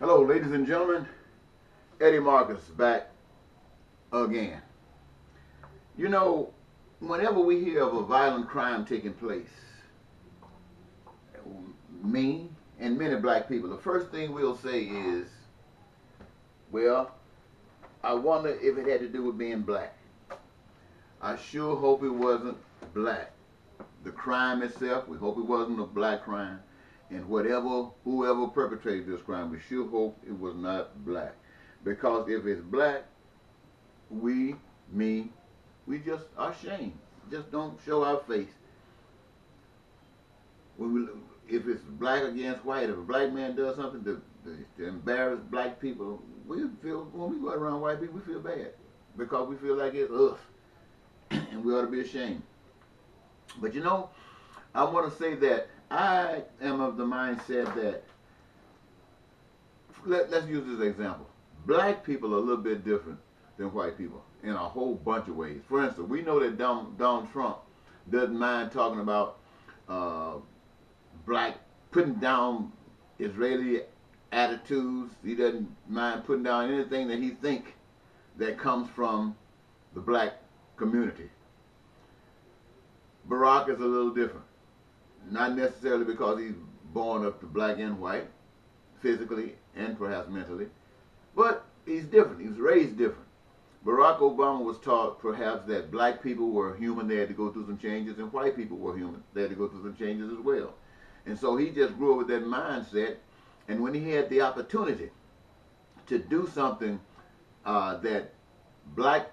Hello, ladies and gentlemen. Eddie Marcus back again. You know, whenever we hear of a violent crime taking place, me and many black people, the first thing we'll say is, well, I wonder if it had to do with being black. I sure hope it wasn't black. The crime itself, we hope it wasn't a black crime. And whoever perpetrated this crime, we sure hope it was not black. Because if it's black, we just are ashamed. Just don't show our face. If it's black against white, if a black man does something to embarrass black people, when we go around white people, we feel bad. Because we feel like it's us. And we ought to be ashamed. But you know, I want to say that I am of the mindset that, let's use this example. Black people are a little bit different than white people in a whole bunch of ways. For instance, we know that Donald Trump doesn't mind talking about putting down Israeli attitudes. He doesn't mind putting down anything that he thinks that comes from the black community. Barack is a little different. Not necessarily because he's born up to black and white, physically and perhaps mentally, but he's different. He was raised different. Barack Obama was taught perhaps that black people were human, they had to go through some changes, and white people were human, they had to go through some changes as well. And so he just grew up with that mindset, and when he had the opportunity to do something that black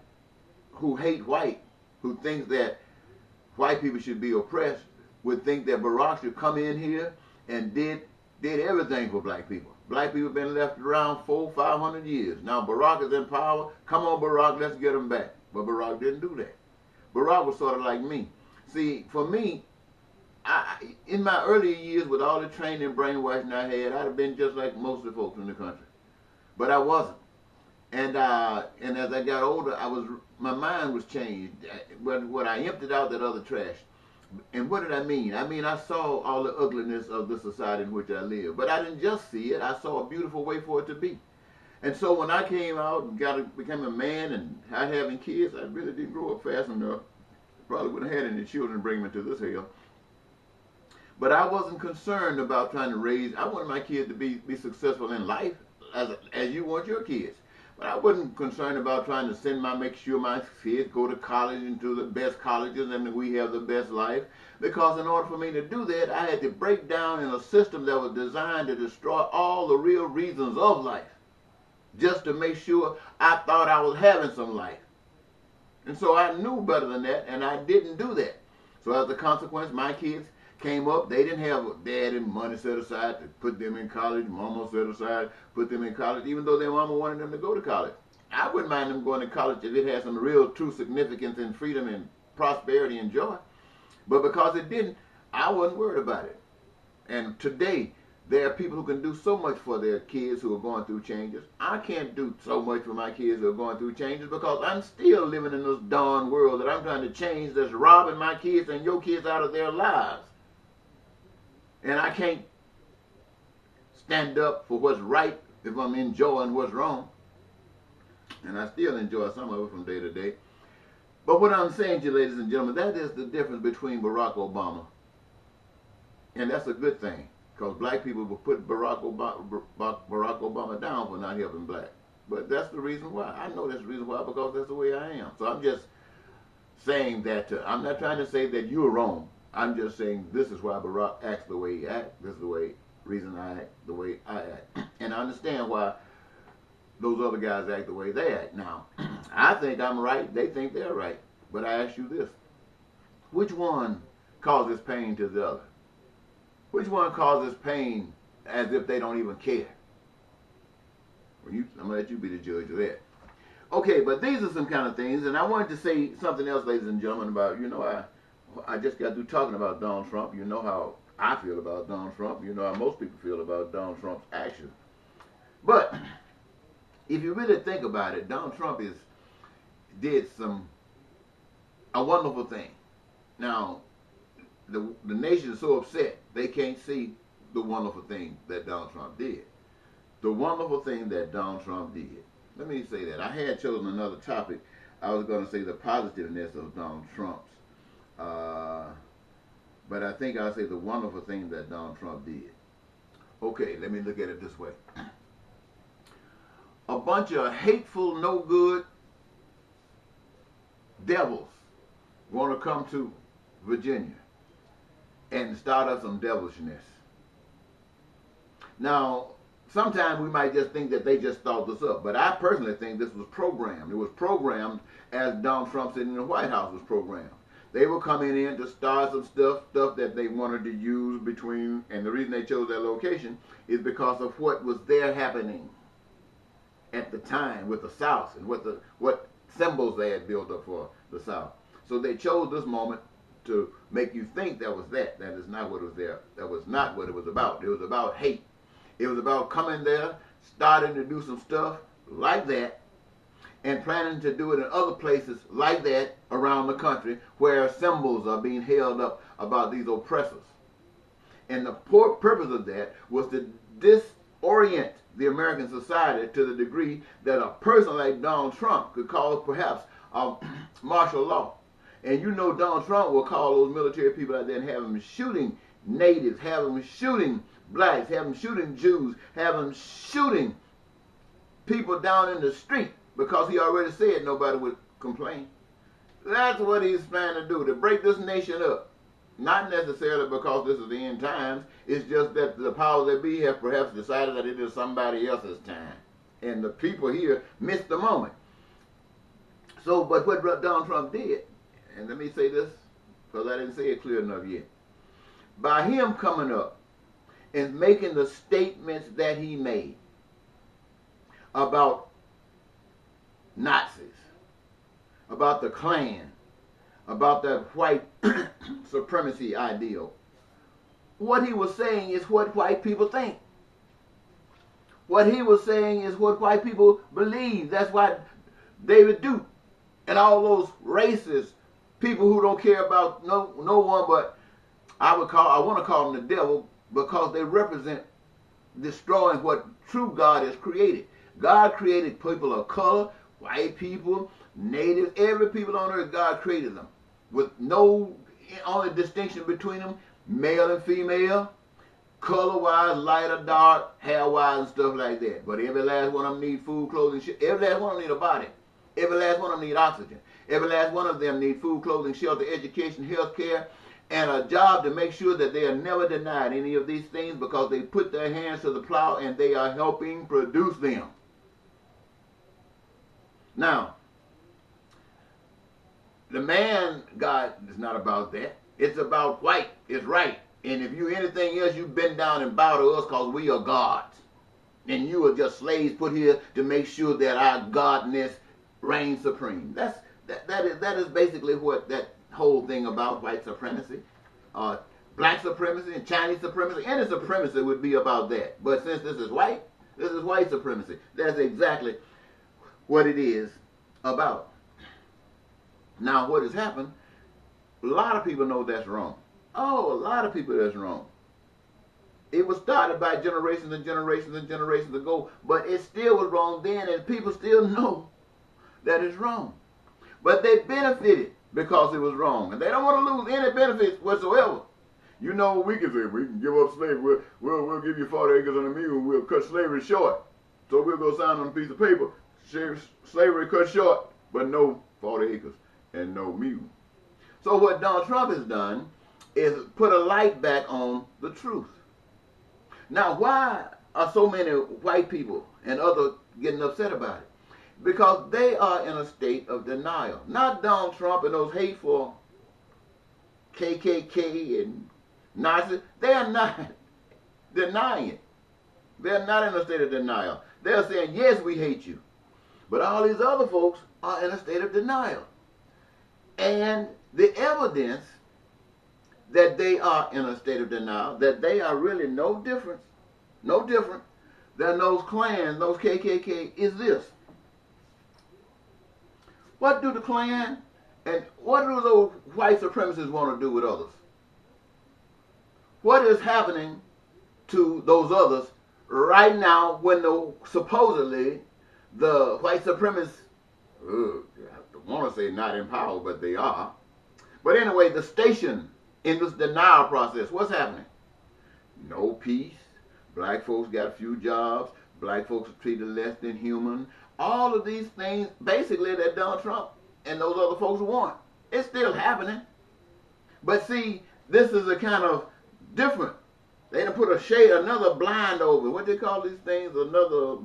who hate white, who thinks that white people should be oppressed, would think that Barack should come in here and did everything for black people. Black people have been left around 400-500 years. Now Barack is in power. Come on, Barack, let's get him back. But Barack didn't do that. Barack was sort of like me. See, for me, in my earlier years, with all the training and brainwashing I had, I'd have been just like most of the folks in the country. But I wasn't. And as I got older, my mind was changed. When I emptied out that other trash. And what did I mean? I mean, I saw all the ugliness of the society in which I live. But I didn't just see it. I saw a beautiful way for it to be. And so when I came out and became a man and had having kids, I really didn't grow up fast enough. Probably wouldn't have had any children to bring me to this hell. But I wasn't concerned about trying to raise. I wanted my kids to be successful in life as you want your kids. But I wasn't concerned about trying to make sure my kids go to college and to the best colleges and that we have the best life. Because in order for me to do that, I had to break down in a system that was designed to destroy all the real reasons of life. Just to make sure I thought I was having some life. And so I knew better than that, and I didn't do that. So as a consequence, my kids came up, they didn't have a dad and money set aside to put them in college. Mama set aside, put them in college, even though their mama wanted them to go to college. I wouldn't mind them going to college if it had some real true significance and freedom and prosperity and joy. But because it didn't, I wasn't worried about it. And today, there are people who can do so much for their kids who are going through changes. I can't do so much for my kids who are going through changes because I'm still living in this darn world that I'm trying to change that's robbing my kids and your kids out of their lives. And I can't stand up for what's right if I'm enjoying what's wrong. And I still enjoy some of it from day to day. But what I'm saying to you, ladies and gentlemen, that is the difference between Barack Obama. And that's a good thing. Because black people will put Barack Obama down for not helping black. But that's the reason why. I know that's the reason why, because that's the way I am. So I'm just saying that, I'm not trying to say that you're wrong. I'm just saying this is why Barack acts the way he acts. This is the reason I act the way I act. And I understand why those other guys act the way they act. Now, I think I'm right. They think they're right. But I ask you this. Which one causes pain to the other? Which one causes pain as if they don't even care? Well, I'm going to let you be the judge of that. Okay, but these are some kind of things. And I wanted to say something else, ladies and gentlemen, about, I just got through talking about Donald Trump. You know how I feel about Donald Trump. You know how most people feel about Donald Trump's actions. But if you really think about it, Donald Trump did a wonderful thing. Now, the nation is so upset they can't see the wonderful thing that Donald Trump did. the wonderful thing that Donald Trump did. Let me say that. I had chosen another topic. I was going to say the positiveness of Donald Trump's. But I think I'll say the wonderful thing that Donald Trump did. Okay, let me look at it this way. A bunch of hateful, no good devils want to come to Virginia and start up some devilishness. Now, sometimes we might just think that they just thought this up, but I personally think this was programmed. It was programmed as Donald Trump sitting in the White House was programmed. They were coming in to start some stuff that they wanted to use between, and the reason they chose that location is because of what was there happening at the time with the South and what symbols they had built up for the South. So they chose this moment to make you think that was that. That is not what was there. That was not what it was about. It was about hate. It was about coming there, starting to do some stuff like that, and planning to do it in other places like that around the country where symbols are being held up about these oppressors. And the purpose of that was to disorient the American society to the degree that a person like Donald Trump could cause perhaps martial law. And you know Donald Trump will call those military people out there and have them shooting natives, have them shooting blacks, have them shooting Jews, have them shooting people down in the street because he already said nobody would complain. That's what he's trying to do, to break this nation up. Not necessarily because this is the end times. It's just that the powers that be have perhaps decided that it is somebody else's time. And the people here missed the moment. So, but what Donald Trump did, and let me say this, because I didn't say it clear enough yet. By him coming up and making the statements that he made about Nazis, about the Klan, about that white supremacy ideal, what he was saying is what white people think. What he was saying is what white people believe. That's why David Duke and all those racist people who don't care about no one but I want to call them the devil, because they represent destroying what true God has created. God created people of color, white people, natives, every people on earth. God created them with no only distinction between them, male and female, color-wise, light or dark, hair-wise, and stuff like that. But every last one of them need food, clothing, every last one of them need a body. Every last one of them need oxygen. Every last one of them need food, clothing, shelter, education, health care, and a job to make sure that they are never denied any of these things because they put their hands to the plow and they are helping produce them. Now, the man God is not about that. It's about white. It's right. And if you anything else, you bend down and bow to us because we are gods. And you are just slaves put here to make sure that our godness reigns supreme. That is basically what that whole thing about white supremacy, black supremacy, and Chinese supremacy. Any supremacy would be about that. But since this is white supremacy. That's exactly what it is about. Now, what has happened, a lot of people know that's wrong. Oh, a lot of people that's wrong. It was started by generations and generations and generations ago, but it still was wrong then, and people still know that it's wrong. But they benefited because it was wrong, and they don't want to lose any benefits whatsoever. You know, we can say, we can give up slavery, we'll give you 40 acres and a mule, we'll cut slavery short. So we'll go sign on a piece of paper, slavery cut short, but no 40 acres and no mule. So what Donald Trump has done is put a light back on the truth. Now, why are so many white people and others getting upset about it? Because they are in a state of denial. Not Donald Trump and those hateful KKK and Nazis. They are not denying it. They're not in a state of denial. They're saying, yes, we hate you. But all these other folks are in a state of denial. And the evidence that they are in a state of denial, that they are really no different than those Klans, those KKK, is this. What do the Klan and what do those white supremacists want to do with others? What is happening to those others right now when supposedly the white supremacists, I want to say not in power, but they are. But anyway, the station in this denial process, what's happening? No peace. Black folks got a few jobs. Black folks are treated less than human. All of these things, basically, that Donald Trump and those other folks want. It's still happening. But see, this is a kind of different. They done put a shade, another blind over. What they call these things? Another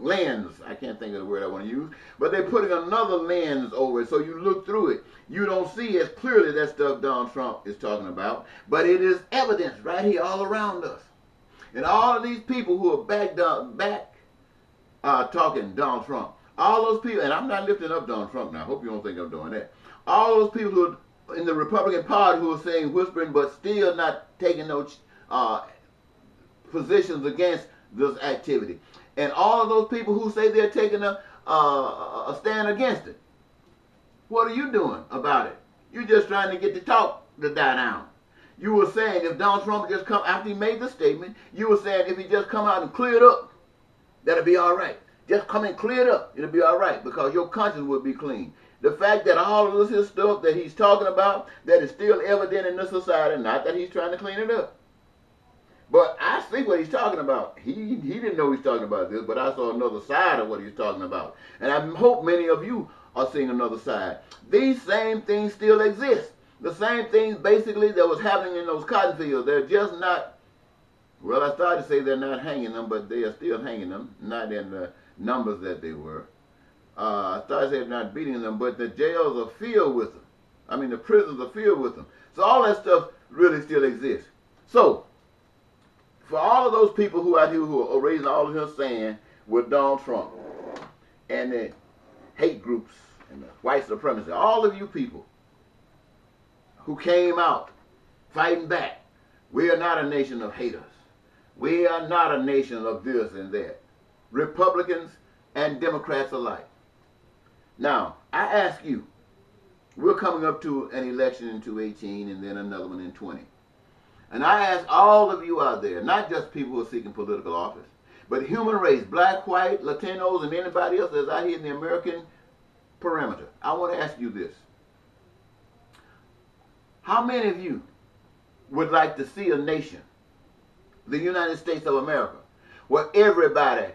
lens. I can't think of the word I want to use. But they're putting another lens over it. So you look through it. You don't see as clearly that stuff Donald Trump is talking about. But it is evidence right here all around us. And all of these people who are back talking Donald Trump. All those people, and I'm not lifting up Donald Trump now. I hope you don't think I'm doing that. All those people who are in the Republican Party who are saying, whispering, but still not taking no positions against this activity. And all of those people who say they're taking a stand against it. What are you doing about it? You're just trying to get the talk to die down. You were saying if Donald Trump just come, after he made the statement, you were saying if he just come out and clear it up, that'll be all right. Just come and clear it up. It'll be all right because your conscience will be clean. The fact that all of this stuff that he's talking about, that is still evident in this society, not that he's trying to clean it up. But I see what he's talking about. He didn't know he's talking about this, but I saw another side of what he's talking about. And I hope many of you are seeing another side. These same things still exist. The same things basically that was happening in those cotton fields. They're just not, well, I started to say they're not hanging them, but they are still hanging them, not in the numbers that they were. I started saying not beating them, but the jails are filled with them. I mean, the prisons are filled with them. So all that stuff really still exists. So, for all of those people who out here who are raising all of his saying with Donald Trump and the hate groups and the white supremacy, all of you people who came out fighting back, we are not a nation of haters. We are not a nation of this and that. Republicans and Democrats alike. Now, I ask you, we're coming up to an election in 2018 and then another one in 20. And I ask all of you out there, not just people who are seeking political office, but human race, black, white, Latinos, and anybody else that's out here in the American perimeter. I want to ask you this. How many of you would like to see a nation, the United States of America, where everybody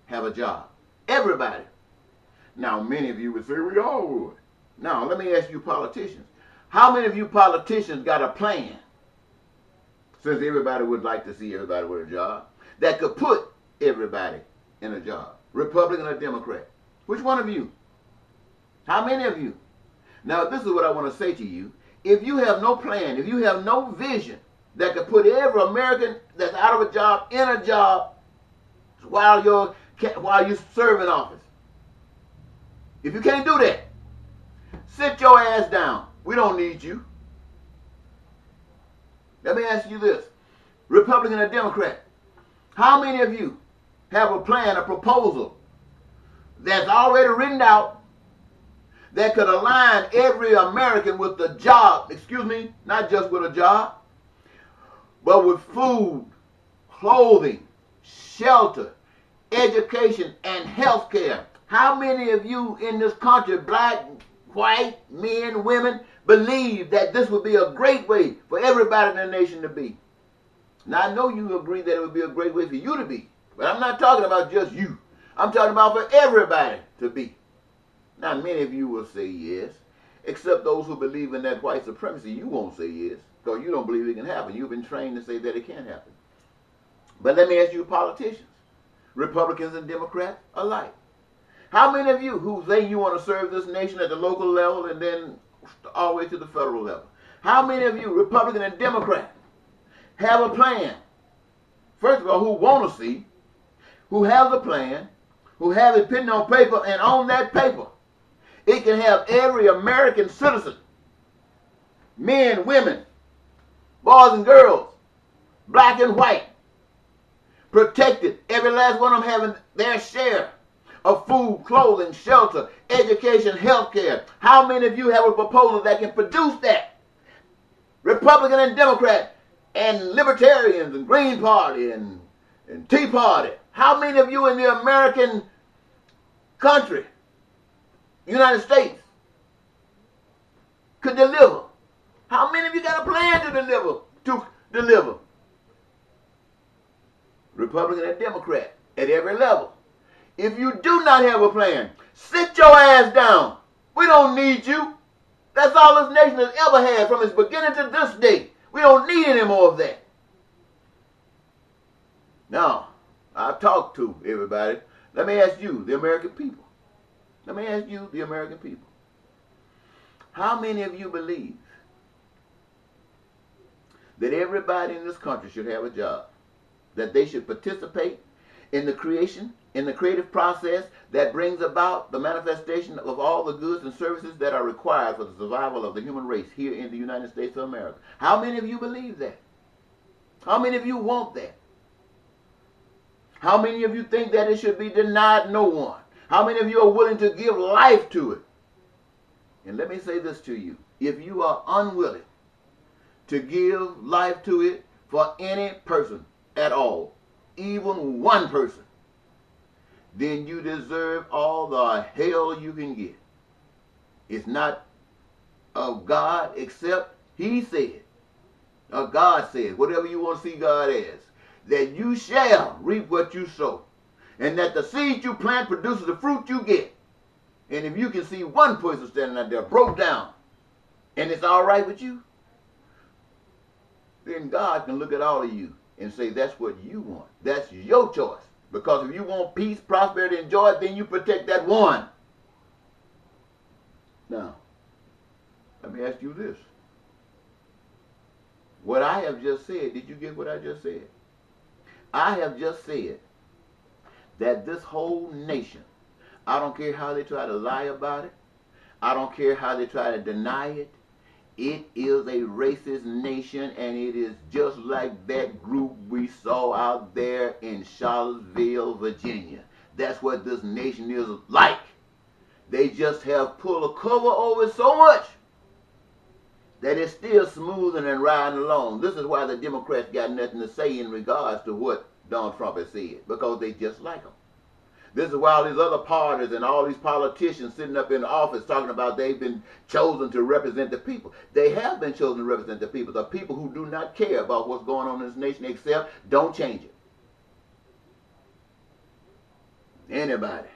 have a job? Everybody. Now, many of you would say, we all would. Now, let me ask you politicians. How many of you politicians got a plan, since everybody would like to see everybody with a job, that could put everybody in a job? Republican or Democrat? Which one of you? How many of you? Now, this is what I want to say to you. If you have no plan, if you have no vision that could put every American that's out of a job in a job while you're serving office, if you can't do that, sit your ass down. We don't need you. Let me ask you this. Republican or Democrat, how many of you have a plan, a proposal that's already written out that could align every American with the job, excuse me, not just with a job, but with food, clothing, shelter, education, and health care? How many of you in this country, black, white, men, women, believe that this would be a great way for everybody in the nation to be? Now, I know you agree that it would be a great way for you to be, but I'm not talking about just you. I'm talking about for everybody to be. Now, many of you will say yes, except those who believe in that white supremacy. You won't say yes, because you don't believe it can happen. You've been trained to say that it can't happen. But let me ask you politicians, Republicans and Democrats alike. How many of you who say you want to serve this nation at the local level and then all the way to the federal level, how many of you, Republican and Democrat, have a plan? First of all, who want to see, who has a plan, who have it printed on paper, and on that paper, it can have every American citizen, men, women, boys and girls, black and white, protected, every last one of them having their share of food, clothing, shelter, education, health care. How many of you have a proposal that can produce that? Republican and Democrat, and libertarians and Green Party and Tea Party. How many of you in the American country, United States, could deliver? How many of you got a plan to deliver? Republican and Democrat at every level. If you do not have a plan, sit your ass down. We don't need you. That's all this nation has ever had from its beginning to this day. We don't need any more of that. Now, I've talked to everybody. Let me ask you, the American people. Let me ask you, the American people. How many of you believe that everybody in this country should have a job? That they should participate in the creative process that brings about the manifestation of all the goods and services that are required for the survival of the human race here in the United States of America? How many of you believe that? How many of you want that? How many of you think that it should be denied no one? How many of you are willing to give life to it? And let me say this to you. If you are unwilling to give life to it for any person at all, even one person, then you deserve all the hell you can get. It's not of God, except He said, or God said, whatever you want to see God as, that you shall reap what you sow, and that the seed you plant produces the fruit you get. And if you can see one person standing out there broke down, and it's all right with you, then God can look at all of you and say, that's what you want. That's your choice. Because if you want peace, prosperity, and joy, then you protect that one. Now, let me ask you this. What I have just said, did you get what I just said? I have just said that this whole nation, I don't care how they try to lie about it, I don't care how they try to deny it, it is a racist nation, and it is just like that group we saw out there in Charlottesville, Virginia. That's what this nation is like. They just have pulled a cover over it so much that it's still smoothing and riding along. This is why the Democrats got nothing to say in regards to what Donald Trump has said, because they just like him. This is why all these other parties and all these politicians sitting up in the office talking about they've been chosen to represent the people. They have been chosen to represent the people. The people who do not care about what's going on in this nation except don't change it. Anybody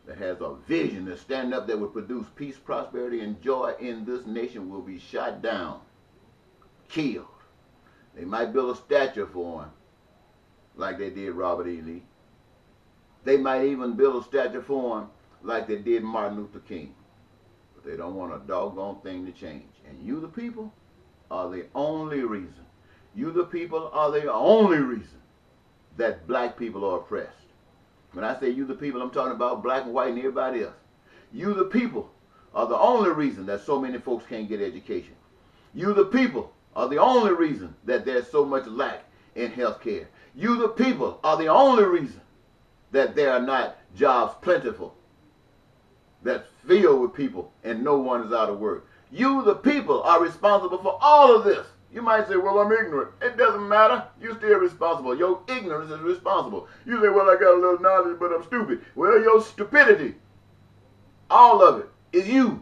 that has a vision to stand up that would produce peace, prosperity, and joy in this nation will be shot down, killed. They might build a statue for him like they did Robert E. Lee. They might even build a statue for him like they did Martin Luther King. But they don't want a doggone thing to change. And you, the people, are the only reason. You, the people, are the only reason that black people are oppressed. When I say you, the people, I'm talking about black and white and everybody else. You, the people, are the only reason that so many folks can't get education. You, the people, are the only reason that there's so much lack in health care. You, the people, are the only reason that there are not jobs plentiful, that's filled with people and no one is out of work. You, the people, are responsible for all of this. You might say, well, I'm ignorant. It doesn't matter. You're still responsible. Your ignorance is responsible. You say, well, I got a little knowledge, but I'm stupid. Well, your stupidity, all of it, is you.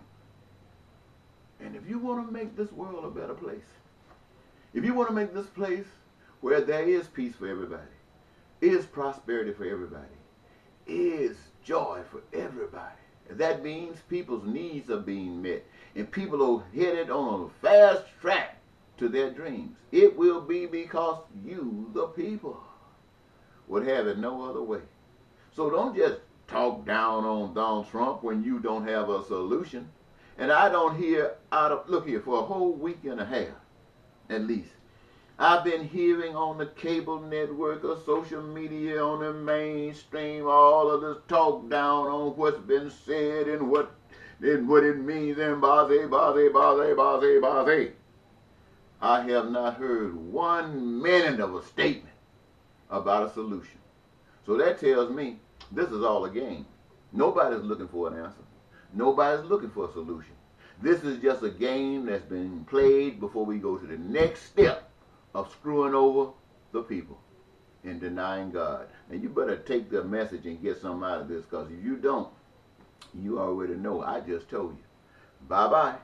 And if you want to make this world a better place, if you want to make this place where there is peace for everybody, is prosperity for everybody, is joy for everybody. That means people's needs are being met and people are headed on a fast track to their dreams. It will be because you, the people, would have it no other way. So don't just talk down on Donald Trump when you don't have a solution. And I don't hear look here, for a whole week and a half at least, I've been hearing on the cable network or social media, on the mainstream, all of this talk down on what's been said and what it means and base. I have not heard 1 minute of a statement about a solution. So that tells me this is all a game. Nobody's looking for an answer. Nobody's looking for a solution. This is just a game that's been played before we go to the next step of screwing over the people and denying God. And you better take the message and get something out of this, because if you don't, you already know. I just told you. Bye-bye.